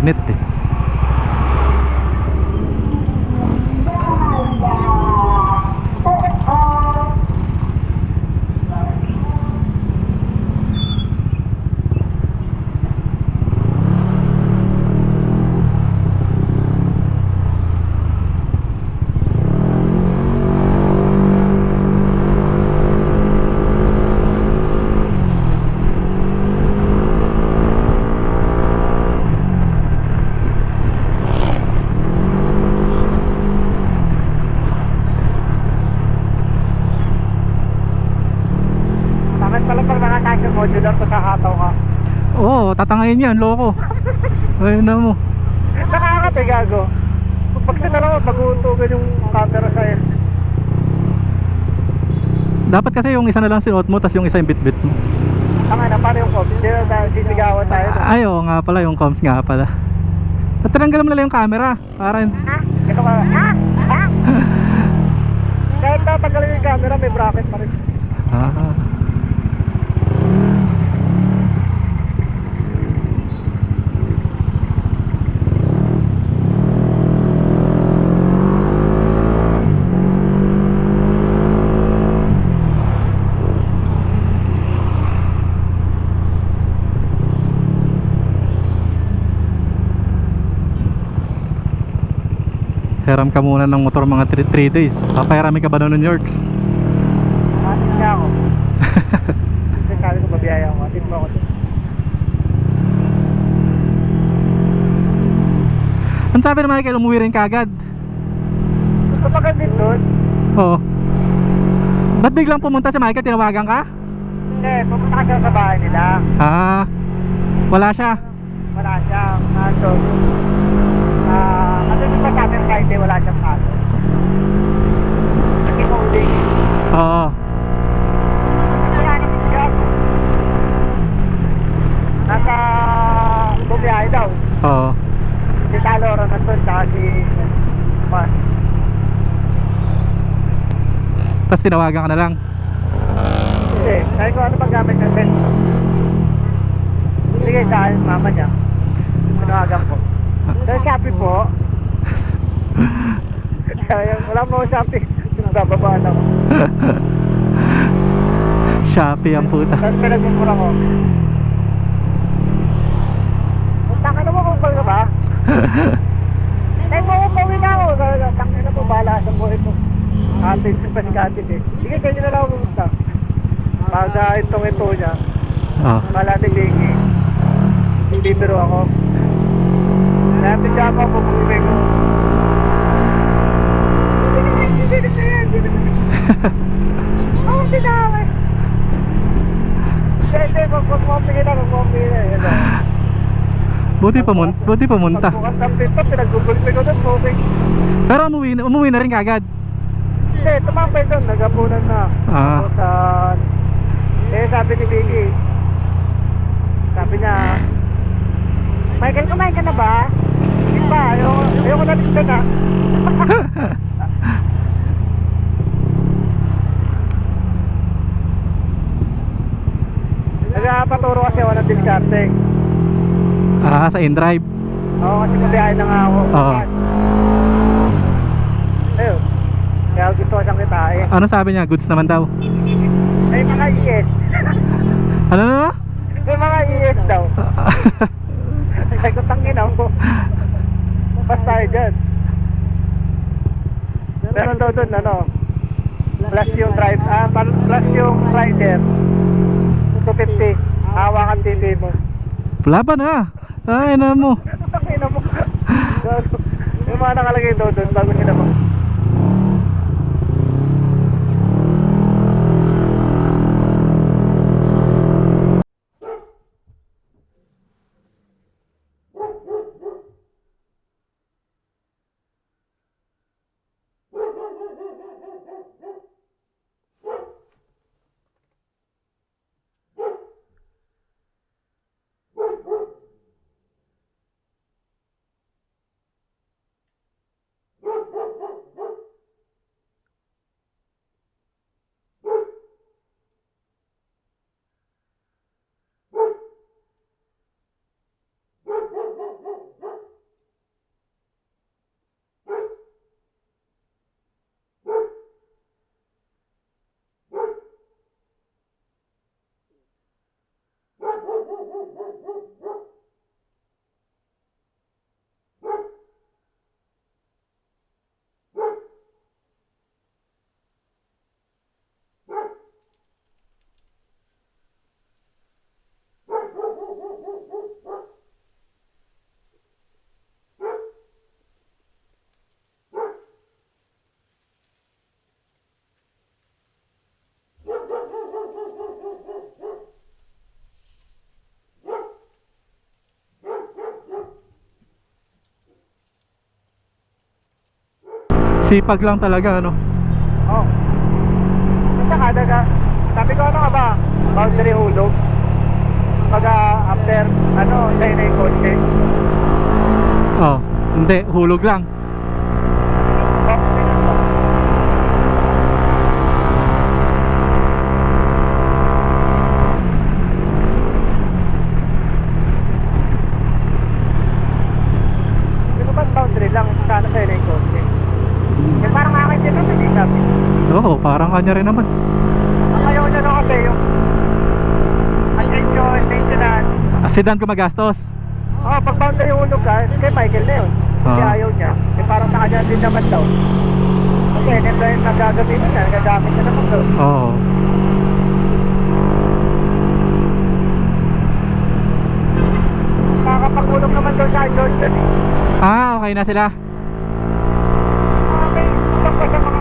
magnet eh. Modular sa kakataw ka. Oo, tatangayin yan, loko. Ayun na mo. Nakakate gago. Pag sinara mo, mag-uutugan yung camera sa'yo. Dapat kasi yung isa na lang sinuot mo, tas yung isa yung bit-bit mo. Tanga na, paano yung comms? Hindi na sisigawan tayo. Ay, oo nga pala, yung comms nga pala. Tatanggalan mo na lang yung camera. Para... Ito ka. Kahit natanggalin yung camera, may bracket pa rin. Ah. Hiram ka muna ng motor mga 3 days. Papahirami ka ba doon ng New Yorks? Atin niya ako. Kasi sabi ko mabiyaya ako. Atin mo ako doon. Ang sabi naman kayo, umuwi rin kagad. Gusto pa ka din doon? Oo. Ba't biglang pumunta si Michael? Tinawagan ka? Hindi, pupunta ka siya sa bahay nila. Ah, wala siya. Wala siya. Kaso, kasi di ba sabi ng Friday wala siyang kaso? Kasi holding. Oo. Wala na si Gago. Nasa bumiyahe daw. Oo. Si Taloro nandun, saka si Mas. Tapos tinawagan ka na lang. Hindi, sabi ko ano pang gamit ng Ben? Sige sa akin, mama niya. Tinawagan ko. Dahil Shopee po. Wala mo Shopee. Bababaan ako. Shopee ang puta. Tapos pinagmumura ko. Taka na mo kung ka ba? Dahil mo umuwi na ako. Taka na po, bahala sa buhay mo. Atin si Panikatid eh. Sige, kayo na lang ako pumunta. Pag itong-ito niya. Oo. Wala ni Biggie. Hindi biro ako. Natin siya ako pag-uwi ko. Oo, sinama. Hindi, mag-mommy na. Buti pumunta. Pagbukas ng pinto, pinag-gugulpi ko doon, moving. Pero umuwi na rin kagad. Hindi, tumambay doon, nagapunan na. Ah. Sabi ni Biggie, sabi niya, Michael, kumain ka na ba? Hindi pa, ayoko na rin na. Nagpapaturo kasi ako ng diskarte. Ah, sa in-drive. Oo, kasi mabiyahe na nga ako. Oo. Ayun, kaya gusto ko siyang kitain. Ano sabi niya? Goods naman daw. May mga ES. Ano na? May mga ES daw. Ay ko tangin ako. Basta tayo dyan. Meron daw dun ano, plus yung drive, plus yung rider 250, hawakan TV mo. Laban na. Ay na mo. Tangin mo. Yung mga nakalagay daw dun bago sila mo. Sipag lang talaga, ano? Oh. At saka, sabi ko ano ka ba? Boundary hulog. Pag after, tayo na yung kotse. Oh, hindi, hulog lang. Hindi ko ba boundary lang, sana tayo na yung kotse. Eh parang akin din naman eh, sabi. Oo, parang kanya rin naman. Ang ayaw niya na kasi yung attention, maintenance. Sedan ka magastos. Oo, pag boundary hulog ka, kay Michael na yun. Kasi Ah. ayaw niya. Eh parang sa kanya din naman daw. Kasi neto yung nagagamitin na, nagagamit na naman daw. Oo. Nakakapagulong naman daw sa Jordan eh. Ah, okay na sila. Okay, ibang pa sa mga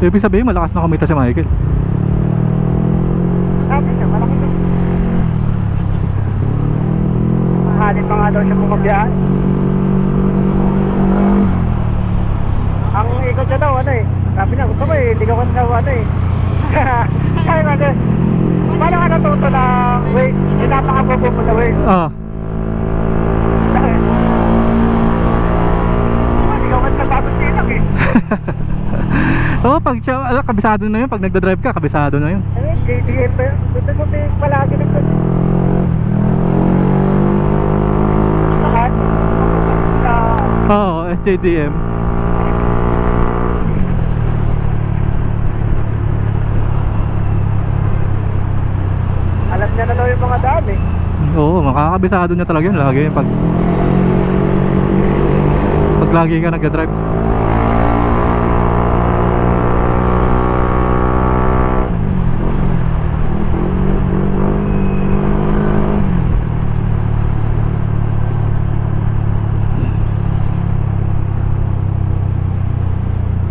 Ibig sabihin, malakas na kumita si Michael. sabi niya, malaki daw. Halip pa nga daw siya bumabiyahe. Ang ikot niya daw, sabi niya, gusto ko hindi ko sa sabi nga, paano ka natuto na, wait, pinapakabobo mo na, wait. Ah. Dahil, hindi ka man nababot silang eh. Oo, pag kabisado na yun. Pag nagdadrive ka, kabisado na yun. JDM pa yun. Gusto ko may palagi nito. Lahat. Oo, SJDM. Alam niya na daw yung mga daan eh. Oo, makakabisado niya talaga yun. Lagi pag lagi ka nagdadrive.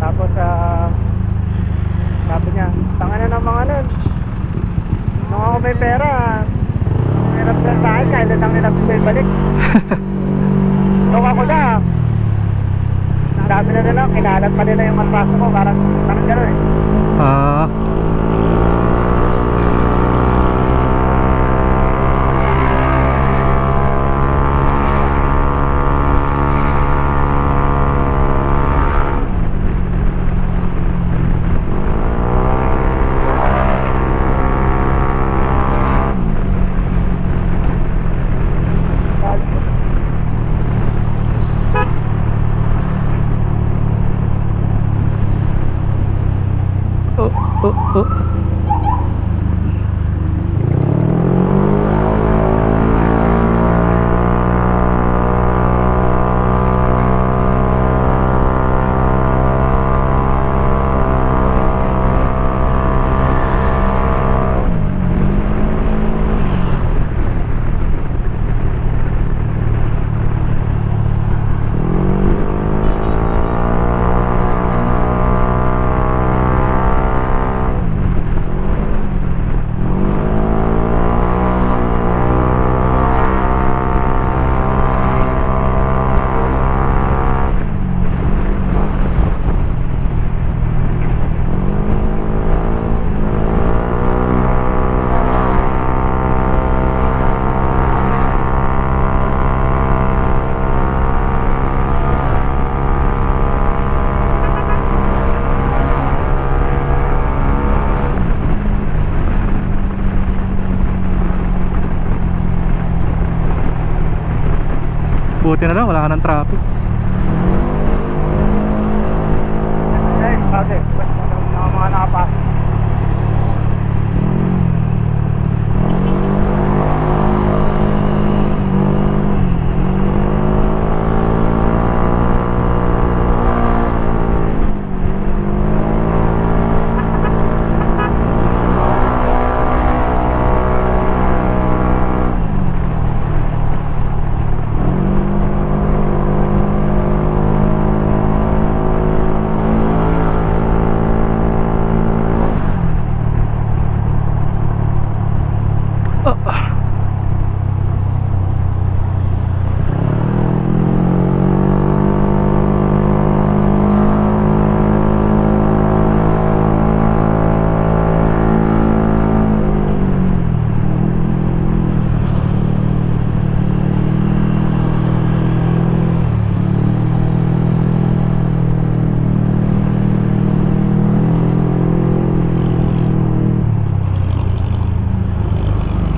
Tapos sabi niya, tanga na ng mga nun. Nung ako may pera, hirap na sa akin, kailan lang nila gusto ibalik. Nung ako na, sabi na nila, kinalat pa nila yung matpaso ko, parang gano'n eh. Ah. Oh. Buti na lang, wala ka ng traffic.